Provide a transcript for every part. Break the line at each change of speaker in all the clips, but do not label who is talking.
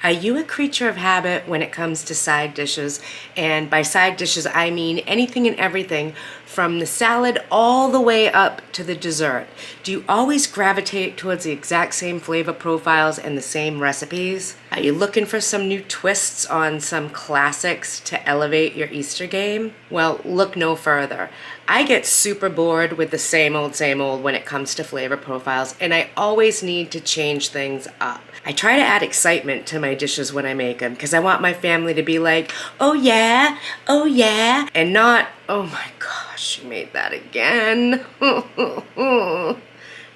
Are you a creature of habit when it comes to side dishes? And by side dishes, I mean anything and everything from the salad all the way up to the dessert. Do you always gravitate towards the exact same flavor profiles and the same recipes? Are you looking for some new twists on some classics to elevate your Easter game? Well, look no further. I get super bored with the same old when it comes to flavor profiles, and I always need to change things up. I try to add excitement to my dishes when I make them because I want my family to be like, oh yeah, and not, oh my gosh, you made that again.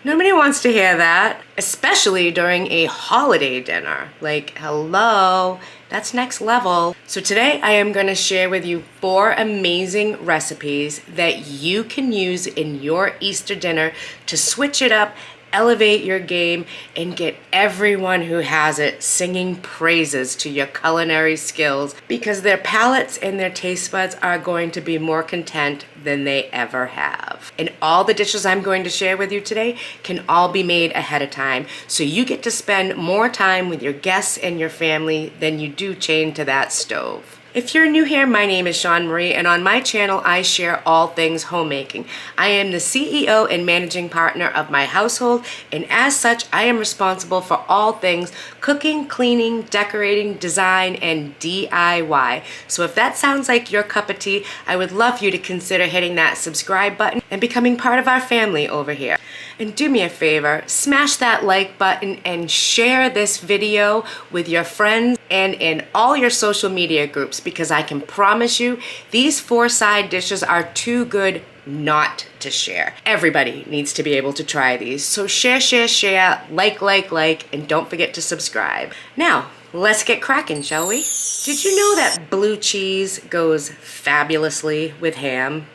Nobody wants to hear that, especially during a holiday dinner. Like, hello, that's next level. So today I am going to share with you 4 amazing recipes that you can use in your Easter dinner to switch it up, elevate your game, and get everyone who has it singing praises to your culinary skills because their palates and their taste buds are going to be more content than they ever have. And all the dishes I'm going to share with you today can all be made ahead of time, so you get to spend more time with your guests and your family than you do chained to that stove. If you're new here, my name is Shawn Marie, and on my channel, I share all things homemaking. I am the CEO and managing partner of my household, and as such, I am responsible for all things cooking, cleaning, decorating, design, and DIY. So if that sounds like your cup of tea, I would love you to consider hitting that subscribe button and becoming part of our family over here. And do me a favor, smash that like button and share this video with your friends and in all your social media groups, because I can promise you these 4 side dishes are too good not to share. Everybody needs to be able to try these. So share, like, and don't forget to subscribe. Now, let's get cracking, shall we? Did you know that blue cheese goes fabulously with ham?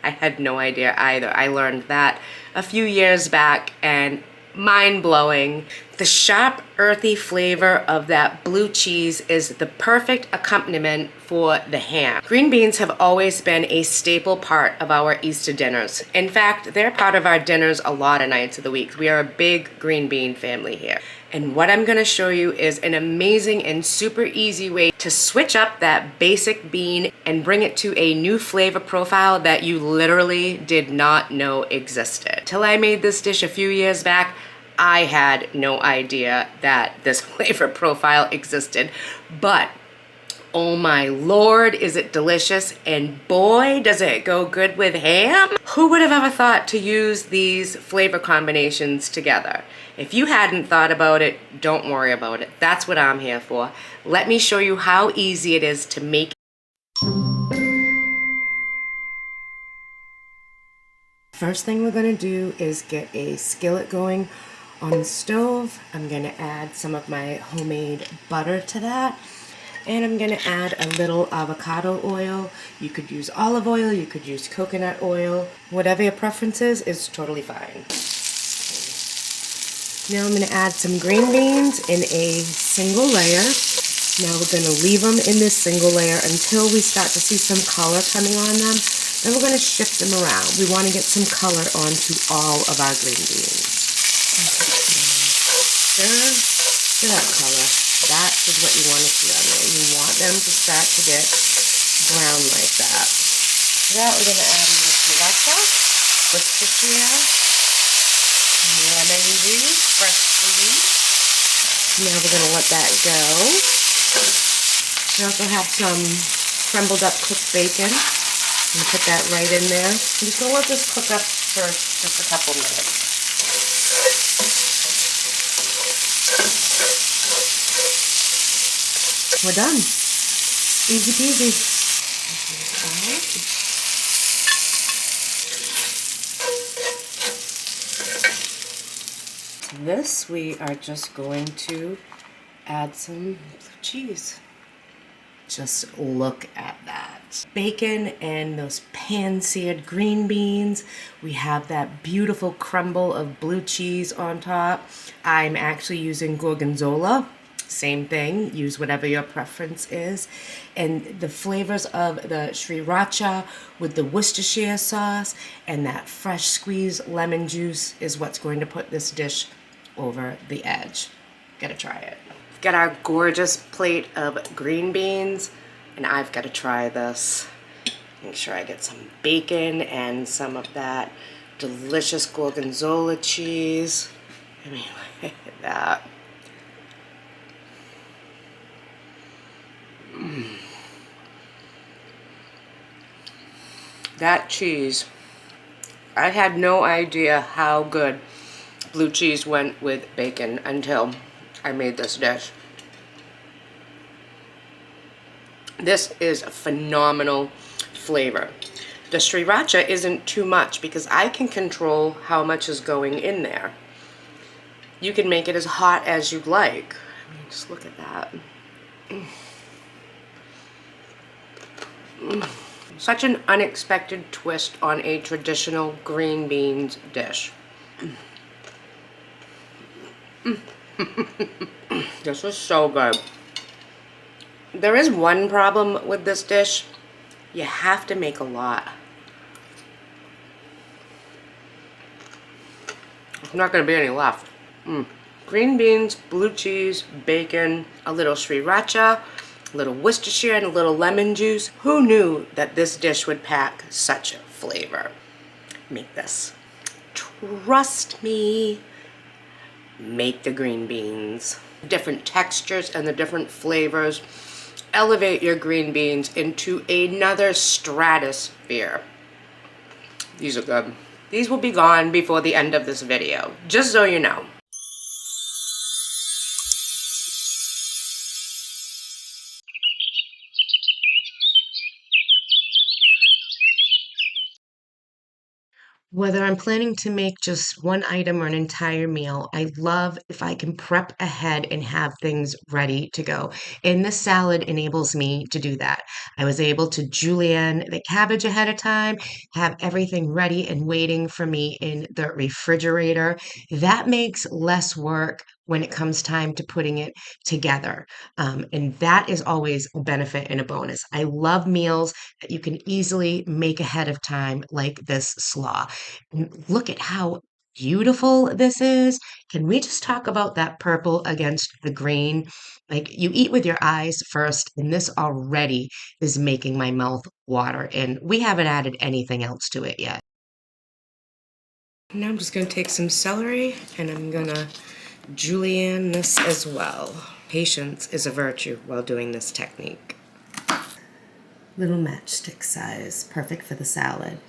I had no idea either. I learned that a few years back, and mind-blowing. The sharp, earthy flavor of that blue cheese is the perfect accompaniment for the ham. Green beans have always been a staple part of our Easter dinners. In fact, they're part of our dinners a lot of nights of the week. We are a big green bean family here. And what I'm gonna show you is an amazing and super easy way to switch up that basic bean and bring it to a new flavor profile that you literally did not know existed. Till I made this dish a few years back, I had no idea that this flavor profile existed, but oh my Lord, is it delicious, and boy, does it go good with ham. Who would have ever thought to use these flavor combinations together? If you hadn't thought about it, don't worry about it. That's what I'm here for. Let me show you how easy it is to make. First thing we're gonna do is get a skillet going on the stove. I'm gonna add some of my homemade butter to that. And I'm gonna add a little avocado oil. You could use olive oil, you could use coconut oil. Whatever your preference is totally fine. Now I'm gonna add some green beans in a single layer. Now we're gonna leave them in this single layer until we start to see some color coming on them. Then we're gonna shift them around. We wanna get some color onto all of our green beans. Stir that color. That is what you want to see on there. You want them to start to get brown like that. To that we're going to add a little sriracha, Worcestershire, lemon juice, fresh squeezed. Now we're going to let that go. We also have some crumbled up cooked bacon. I'm going to put that right in there. I'm just going to let this cook up for just a couple minutes. We're done. Easy peasy. To this, we are just going to add some blue cheese. Just look at that. Bacon and those pan-seared green beans. We have that beautiful crumble of blue cheese on top. I'm actually using gorgonzola. Same thing, use whatever your preference is. And the flavors of the sriracha with the Worcestershire sauce and that fresh squeezed lemon juice is what's going to put this dish over the edge. Gotta try it. Got our gorgeous plate of green beans, and I've got to try this. Make sure I get some bacon and some of that delicious gorgonzola cheese. I mean, look at that. That cheese, I had no idea how good blue cheese went with bacon until I made this dish. This is a phenomenal flavor. The sriracha isn't too much because I can control how much is going in there. You can make it as hot as you'd like. I mean, just look at that. Such an unexpected twist on a traditional green beans dish. This was so good. There is one problem with this dish. You have to make a lot. There's not going to be any left. Green beans, blue cheese, bacon, a little sriracha, a little Worcestershire, and a little lemon juice. Who knew that this dish would pack such flavor? Make this. Trust me. Make the green beans. Different textures and the different flavors elevate your green beans into another stratosphere. These are good. These will be gone before the end of this video, just so you know. Whether I'm planning to make just one item or an entire meal, I love if I can prep ahead and have things ready to go. And this salad enables me to do that. I was able to julienne the cabbage ahead of time, have everything ready and waiting for me in the refrigerator. That makes less work when it comes time to putting it together. And that is always a benefit and a bonus. I love meals that you can easily make ahead of time, like this slaw. Look at how beautiful this is. Can we just talk about that purple against the green? Like you eat with your eyes first, and this already is making my mouth water, and we haven't added anything else to it yet. Now I'm just going to take some celery and I'm going to julienne this as well. Patience is a virtue while doing this technique. Little matchstick size, perfect for the salad.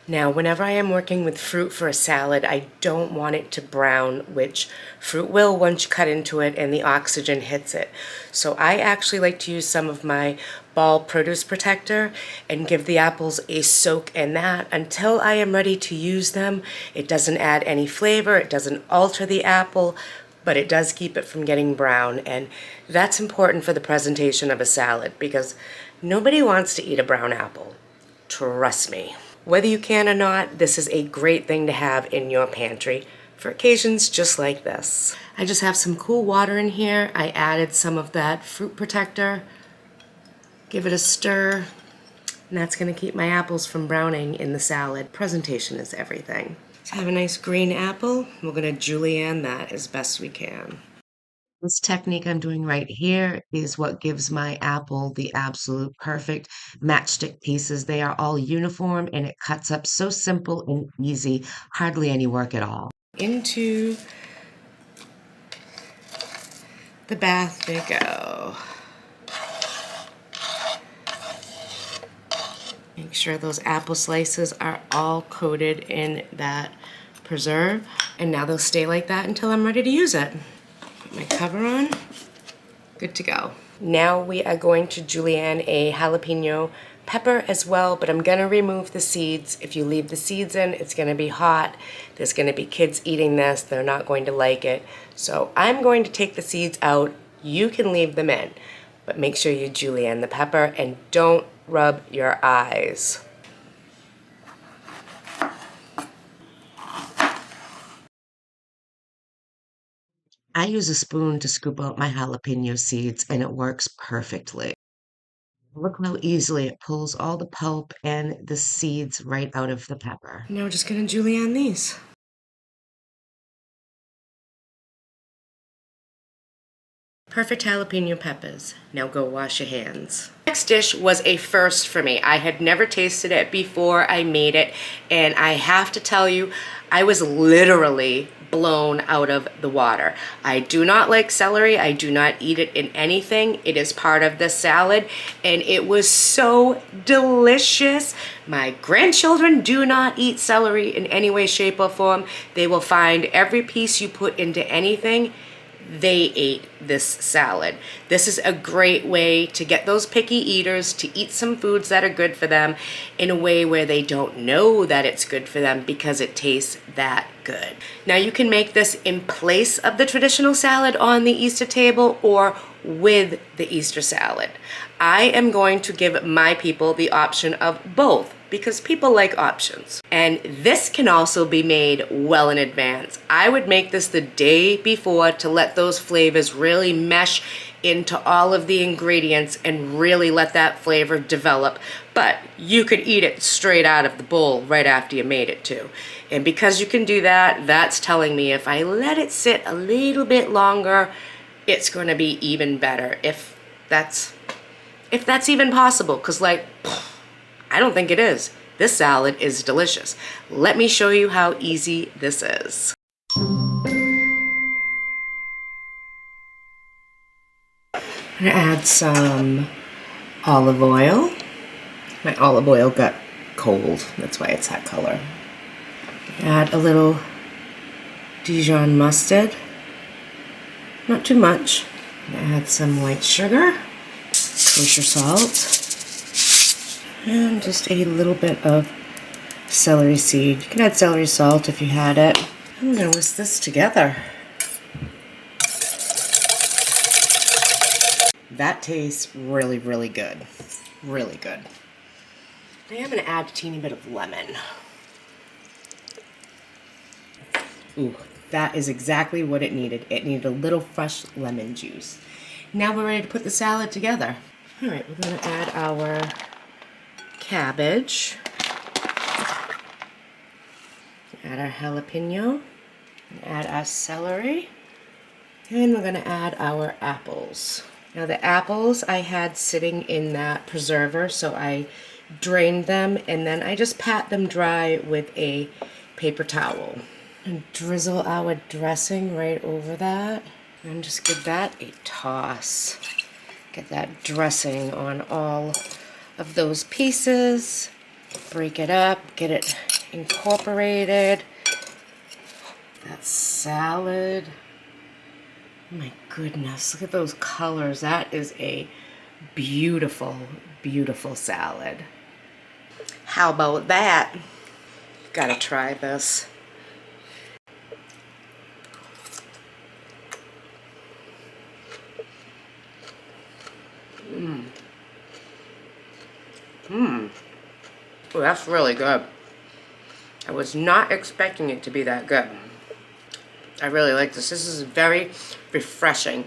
Now, whenever I am working with fruit for a salad, I don't want it to brown, which fruit will once you cut into it and the oxygen hits it. So I actually like to use some of my ball produce protector and give the apples a soak in that until I am ready to use them. It doesn't add any flavor, it doesn't alter the apple, but it does keep it from getting brown. And that's important for the presentation of a salad because nobody wants to eat a brown apple. Trust me. Whether you can or not, this is a great thing to have in your pantry for occasions just like this. I just have some cool water in here. I added some of that fruit protector. Give it a stir, and that's going to keep my apples from browning in the salad. Presentation is everything. So I have a nice green apple. We're going to julienne that as best we can. This technique I'm doing right here is what gives my apple the absolute perfect matchstick pieces. They are all uniform and it cuts up so simple and easy, hardly any work at all. Into the bath they go. Make sure those apple slices are all coated in that preserve. And now they'll stay like that until I'm ready to use it. Put my cover on. Good to go. Now we are going to julienne a jalapeno pepper as well, but I'm gonna remove the seeds. If you leave the seeds in, it's gonna be hot. There's gonna be kids eating this. They're not going to like it. So I'm going to take the seeds out. You can leave them in, but make sure you julienne the pepper and don't rub your eyes. I use a spoon to scoop out my jalapeno seeds and it works perfectly. Look how easily it pulls all the pulp and the seeds right out of the pepper. Now we're just gonna julienne these. Perfect jalapeno peppers. Now go wash your hands. Next dish was a first for me. I had never tasted it before I made it, and I have to tell you, I was literally blown out of the water. I do not like celery. I do not eat it in anything. It is part of the salad, and it was so delicious. My grandchildren do not eat celery in any way, shape, or form. They will find every piece you put into anything. They ate this salad. This is a great way to get those picky eaters to eat some foods that are good for them in a way where they don't know that it's good for them because it tastes that good. Now you can make this in place of the traditional salad on the Easter table or with the Easter salad. I am going to give my people the option of both because people like options. And this can also be made well in advance. I would make this the day before to let those flavors really mesh into all of the ingredients and really let that flavor develop. But you could eat it straight out of the bowl right after you made it too. And because you can do that, that's telling me if I let it sit a little bit longer, it's going to be even better. If that's even possible, because like, I don't think it is. This salad is delicious. Let me show you how easy this is. I'm gonna add some olive oil. My olive oil got cold, that's why it's that color. Add a little Dijon mustard. Not too much. Add some white sugar, kosher salt, and just a little bit of celery seed. You can add celery salt if you had it. I'm gonna whisk this together. That tastes really, really good. Really good. Now I'm gonna add a teeny bit of lemon. Ooh, that is exactly what it needed. It needed a little fresh lemon juice. Now we're ready to put the salad together. All right, we're gonna add our cabbage, add our jalapeno, add our celery, and we're gonna add our apples. Now the apples I had sitting in that preserver, so I drained them and then I just pat them dry with a paper towel. And drizzle our dressing right over that and just give that a toss. Get that dressing on all of those pieces, break it up, get it incorporated. That salad, oh my goodness, look at those colors. That is a beautiful, beautiful salad. How about that? You've got to try this. Oh, that's really good. I was not expecting it to be that good. I really like this. This is very refreshing.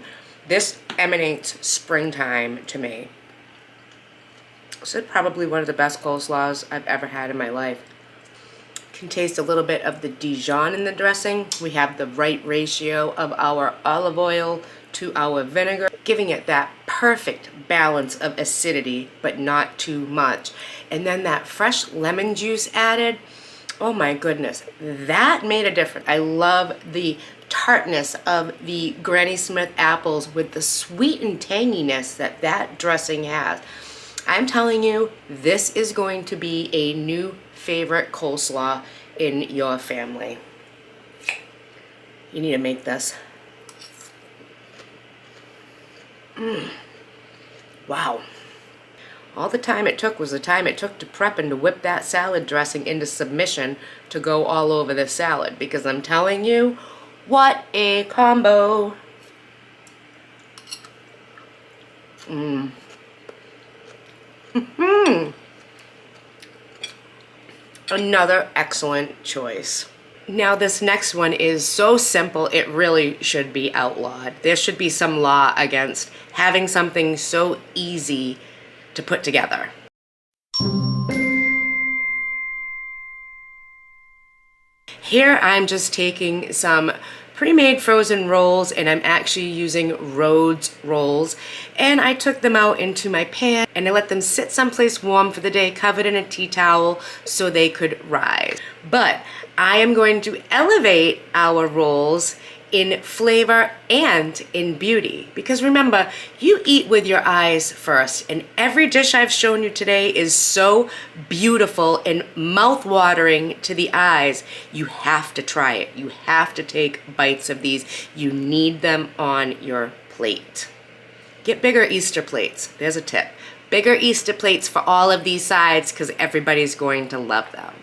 This emanates springtime to me. This is probably one of the best coleslaws I've ever had in my life. Can taste a little bit of the Dijon in the dressing. We have the right ratio of our olive oil to our vinegar, giving it that perfect balance of acidity, but not too much. And then that fresh lemon juice added, oh my goodness, that made a difference. I love the tartness of the Granny Smith apples with the sweet and tanginess that that dressing has. I'm telling you, this is going to be a new favorite coleslaw in your family. You need to make this. Wow. All the time it took was the time it took to prep and to whip that salad dressing into submission to go all over the salad, because I'm telling you, what a combo. Another excellent choice. Now this next one is so simple, it really should be outlawed. There should be some law against having something so easy to put together. Here I'm just taking some pre-made frozen rolls, and I'm actually using Rhodes rolls. And I took them out into my pan and I let them sit someplace warm for the day, covered in a tea towel so they could rise. But I am going to elevate our rolls in flavor and in beauty. Because remember, you eat with your eyes first, and every dish I've shown you today is so beautiful and mouth-watering to the eyes. You have to try it. You have to take bites of these. You need them on your plate. Get bigger Easter plates. There's a tip. Bigger Easter plates for all of these sides because everybody's going to love them.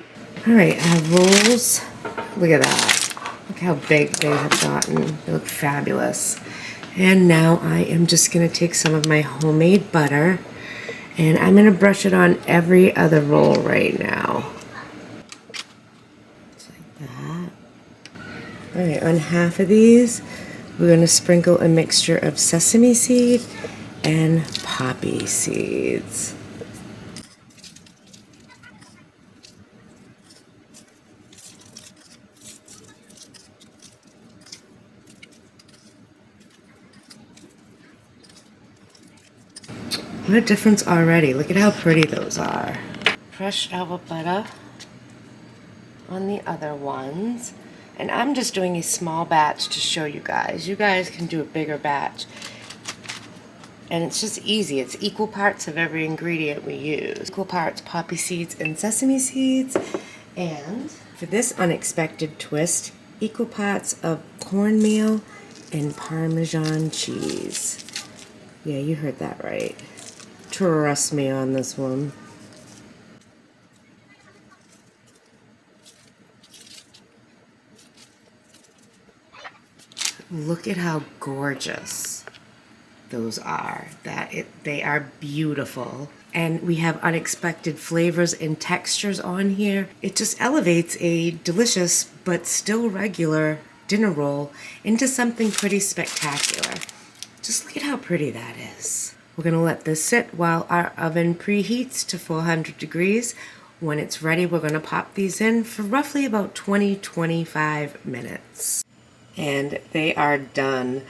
All right, our rolls. Look at that. Look how big they have gotten. They look fabulous. And now I am just going to take some of my homemade butter and I'm going to brush it on every other roll right now. Just like that. All right, on half of these, we're going to sprinkle a mixture of sesame seed and poppy seeds. What a difference already. Look at how pretty those are. Fresh our butter on the other ones. And I'm just doing a small batch to show you guys. You guys can do a bigger batch. And it's just easy. It's equal parts of every ingredient we use. Equal parts poppy seeds and sesame seeds. And for this unexpected twist, equal parts of cornmeal and Parmesan cheese. Yeah, you heard that right. Trust me on this one. Look at how gorgeous those are. They are beautiful. And we have unexpected flavors and textures on here. It just elevates a delicious but still regular dinner roll into something pretty spectacular. Just look at how pretty that is. We're gonna let this sit while our oven preheats to 400 degrees. When it's ready, we're gonna pop these in for roughly about 20-25 minutes. And they are done.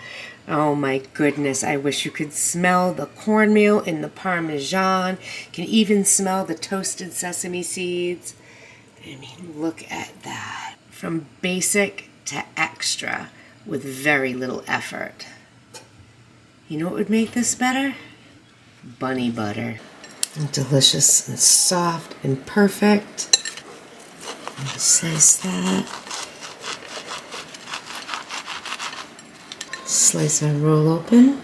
Oh my goodness, I wish you could smell the cornmeal and the Parmesan. You can even smell the toasted sesame seeds. I mean, look at that. From basic to extra with very little effort. You know what would make this better? Bunny butter. And delicious and soft and perfect. And slice that. Slice our roll open.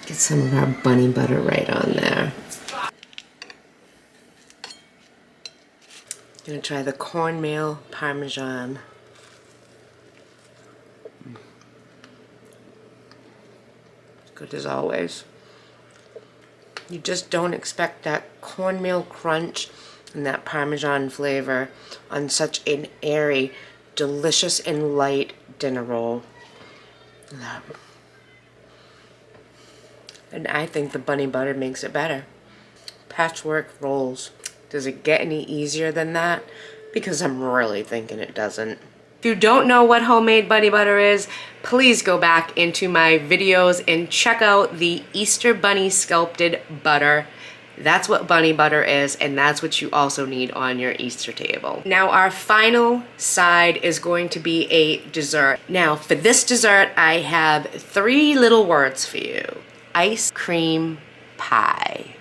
Get some of our bunny butter right on there. Gonna try the cornmeal Parmesan. Good as always. You just don't expect that cornmeal crunch and that Parmesan flavor on such an airy, delicious and light dinner roll. And I think the bunny butter makes it better. Patchwork rolls. Does it get any easier than that? Because I'm really thinking it doesn't. If you don't know what homemade bunny butter is, please go back into my videos and check out the Easter Bunny sculpted butter. That's what bunny butter is, and that's what you also need on your Easter table. Now our final side is going to be a dessert. Now for this dessert, I have 3 little words for you. Ice cream pie.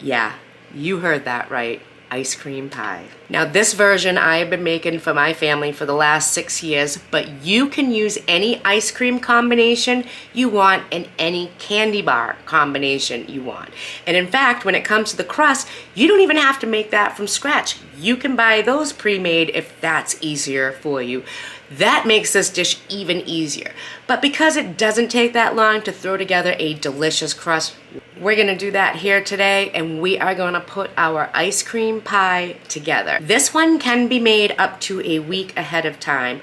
Yeah, you heard that right. Ice cream pie. Now this version I have been making for my family for the last 6 years, but you can use any ice cream combination you want and any candy bar combination you want. And in fact, when it comes to the crust, you don't even have to make that from scratch. You can buy those pre-made if that's easier for you. That makes this dish even easier. But because it doesn't take that long to throw together a delicious crust, we're gonna do that here today, and we are gonna put our ice cream pie together. This one can be made up to a week ahead of time,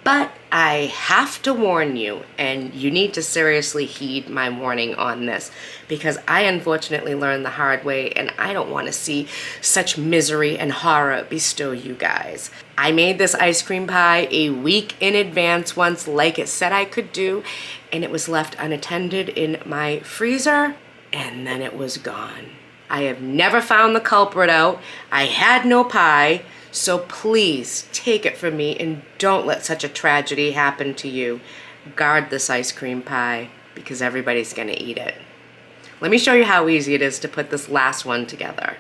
But I have to warn you, and you need to seriously heed my warning on this, because I unfortunately learned the hard way, and I don't want to see such misery and horror bestow you guys. I made this ice cream pie a week in advance once, like it said I could do, and it was left unattended in my freezer, and then it was gone. I have never found the culprit out. I had no pie. So please take it from me and don't let such a tragedy happen to you. Guard this ice cream pie because everybody's gonna eat it. Let me show you how easy it is to put this last one together.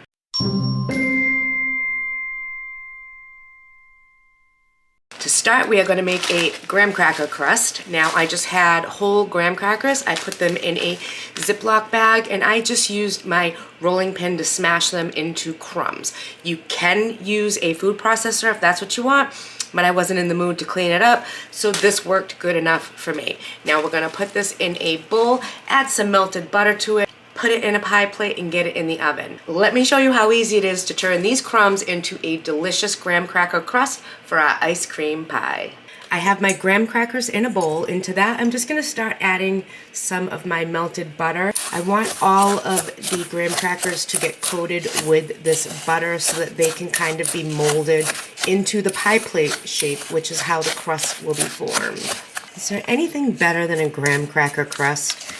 To start, we are going to make a graham cracker crust. Now, I just had whole graham crackers. I put them in a Ziploc bag, and I just used my rolling pin to smash them into crumbs. You can use a food processor if that's what you want, but I wasn't in the mood to clean it up, so this worked good enough for me. Now, we're going to put this in a bowl, add some melted butter to it, put it in a pie plate, and get it in the oven. Let me show you how easy it is to turn these crumbs into a delicious graham cracker crust for our ice cream pie. I have my graham crackers in a bowl. Into that, I'm just gonna start adding some of my melted butter. I want all of the graham crackers to get coated with this butter so that they can kind of be molded into the pie plate shape, which is how the crust will be formed. Is there anything better than a graham cracker crust?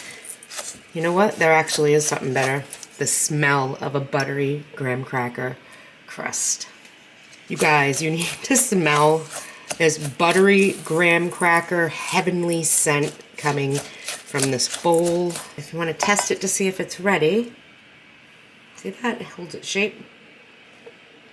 You know what? There actually is something better. The smell of a buttery graham cracker crust. You guys, you need to smell this buttery graham cracker heavenly scent coming from this bowl. If you want to test it to see if it's ready, see that? It holds its shape.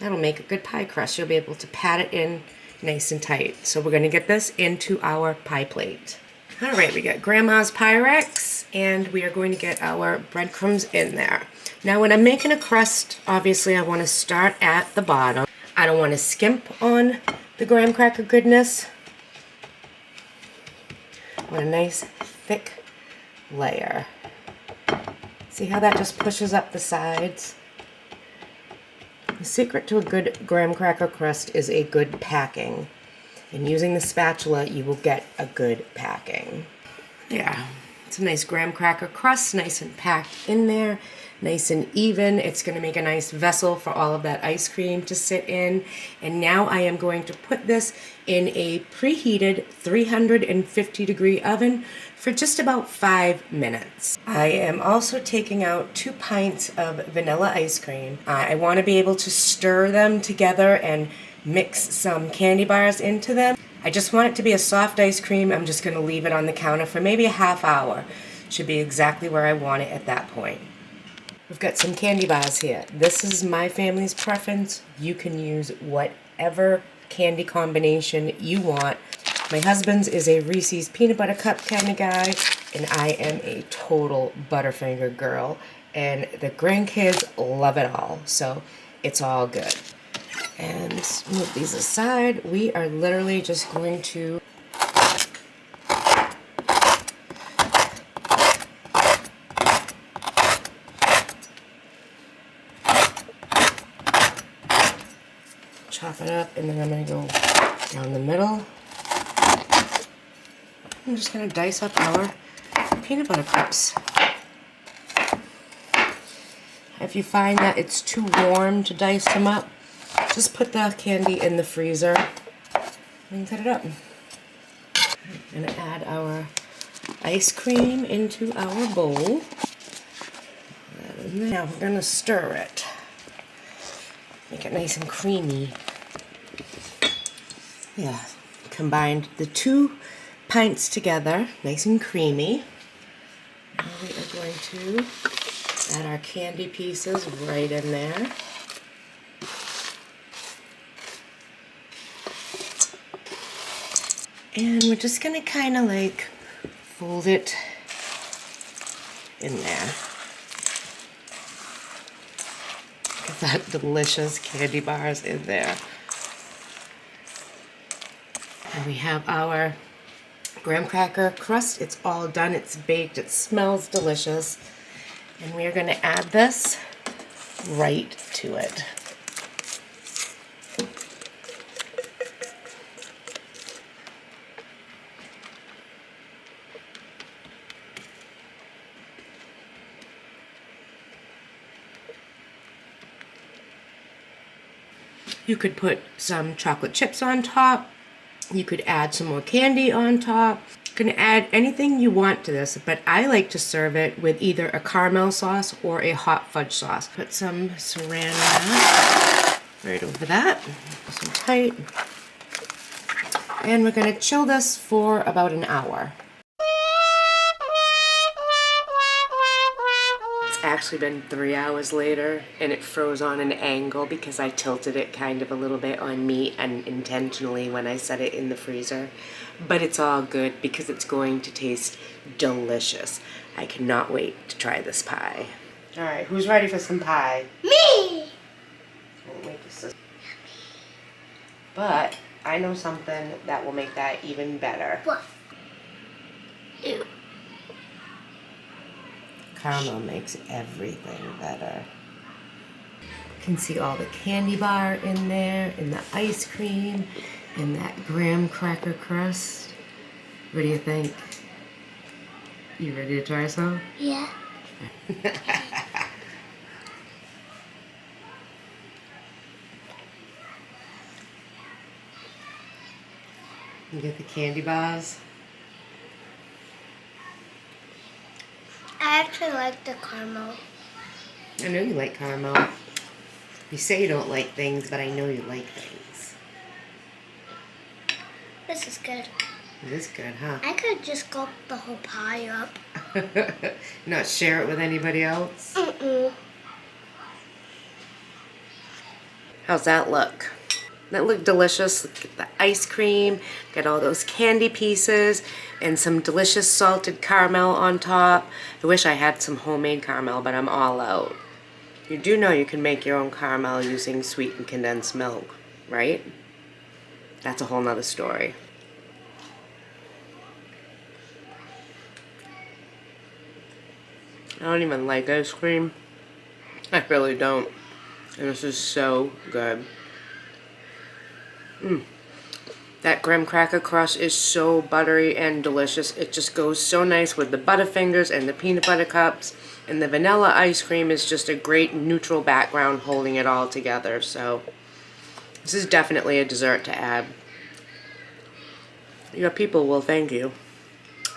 That'll make a good pie crust. You'll be able to pat it in nice and tight. So we're going to get this into our pie plate. All right, we got Grandma's Pyrex, and we are going to get our breadcrumbs in there. Now, when I'm making a crust, obviously I want to start at the bottom. I don't want to skimp on the graham cracker goodness. I want a nice, thick layer. See how that just pushes up the sides? The secret to a good graham cracker crust is a good packing. And using the spatula, you will get a good packing. Yeah, it's a nice graham cracker crust, nice and packed in there, nice and even. It's going to make a nice vessel for all of that ice cream to sit in. And now I am going to put this in a preheated 350-degree oven for just about 5 minutes. I am also taking out 2 pints of vanilla ice cream. I want to be able to stir them together and mix some candy bars into them. I just want it to be a soft ice cream. I'm just going to leave it on the counter for maybe a half hour. Should be exactly where I want it at that point. We've got some candy bars here. This is my family's preference. You can use whatever candy combination you want. My husband's is a Reese's peanut butter cup kind of guy, and I am a total Butterfinger girl. And the grandkids love it all, so it's all good. And move these aside. We are literally just going to chop it up, and then I'm going to go down the middle. I'm just going to dice up our peanut butter cups. If you find that it's too warm to dice them up, just put the candy in the freezer and cut it up. I'm going to add our ice cream into our bowl. And now we're going to stir it. Make it nice and creamy. Yeah, combined the 2 pints together, nice and creamy. Now we are going to add our candy pieces right in there. And we're just going to kind of like fold it in there. Get that delicious candy bars in there. And we have our graham cracker crust. It's all done. It's baked. It smells delicious. And we are going to add this right to it. You could put some chocolate chips on top. You could add some more candy on top. You can add anything you want to this, but I like to serve it with either a caramel sauce or a hot fudge sauce. Put some saran wrap right over that, some tight. And we're gonna chill this for about an hour. It's actually been 3 hours later and it froze on an angle because I tilted it kind of a little bit on me unintentionally when I set it in the freezer. But it's all good because it's going to taste delicious. I cannot wait to try this pie. All right, who's ready for some pie?
Me!
But I know something that will make that even better.
What? Ew.
Caramel makes everything better. You can see all the candy bar in there, and the ice cream, and that graham cracker crust. What do you think? You ready to try some?
Yeah.
You get the candy bars.
I actually like the caramel.
I know you like caramel. You say you don't like things, but I know you like things.
This is good.
It is good, huh?
I could just gulp the whole pie up.
Not share it with anybody else?
Mm-mm.
How's that look? That look delicious. Look at the ice cream, got all those candy pieces, and some delicious salted caramel on top. I wish I had some homemade caramel, but I'm all out. You do know you can make your own caramel using sweetened condensed milk, right? That's a whole nother story. I don't even like ice cream. I really don't. And this is so good. That graham cracker crust is so buttery and delicious. It just goes so nice with the Butterfingers and the peanut butter cups. And the vanilla ice cream is just a great neutral background holding it all together. So this is definitely a dessert to add. Your people will thank you.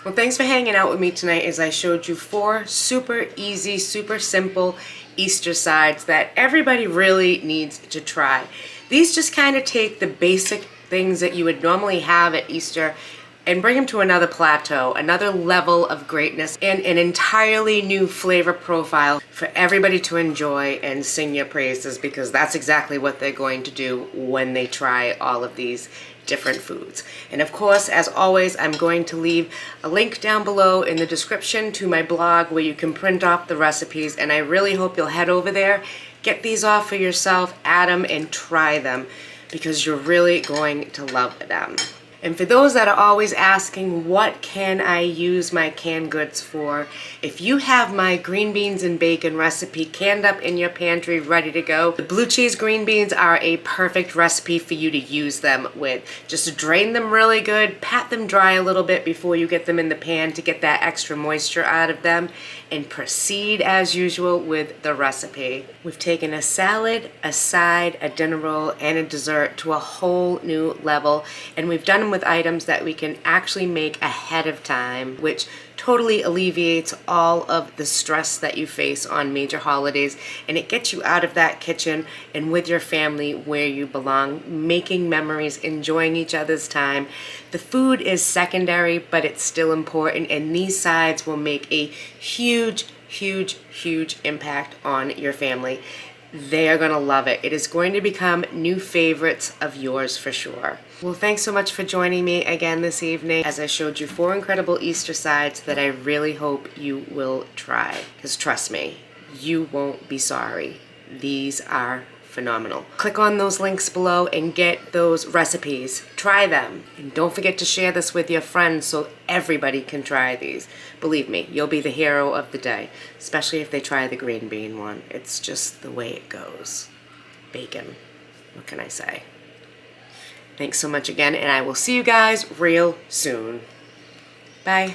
Well, thanks for hanging out with me tonight as I showed you 4 super easy, super simple Easter sides that everybody really needs to try. These just kind of take the basic things that you would normally have at Easter and bring them to another plateau, another level of greatness, and an entirely new flavor profile for everybody to enjoy and sing your praises, because that's exactly what they're going to do when they try all of these different foods. And of course, as always, I'm going to leave a link down below in the description to my blog where you can print off the recipes, and I really hope you'll head over there, get these off for yourself, add them, and try them, because you're really going to love them. And for those that are always asking, what can I use my canned goods for? If you have my green beans and bacon recipe canned up in your pantry ready to go, the blue cheese green beans are a perfect recipe for you to use them with. Just drain them really good, pat them dry a little bit before you get them in the pan to get that extra moisture out of them, and proceed as usual with the recipe. We've taken a salad, a side, a dinner roll, and a dessert to a whole new level, and we've done them with items that we can actually make ahead of time, which totally alleviates all of the stress that you face on major holidays, and it gets you out of that kitchen and with your family where you belong, making memories, enjoying each other's time. The food is secondary, but it's still important, and these sides will make a huge, huge, huge impact on your family. They are going to love it. It is going to become new favorites of yours for sure. Well, thanks so much for joining me again this evening as I showed you 4 incredible Easter sides that I really hope you will try. Because trust me, you won't be sorry. These are phenomenal. Click on those links below and get those recipes. Try them. And don't forget to share this with your friends so everybody can try these. Believe me, you'll be the hero of the day, especially if they try the green bean one. It's just the way it goes. Bacon. What can I say? Thanks so much again, and I will see you guys real soon. Bye.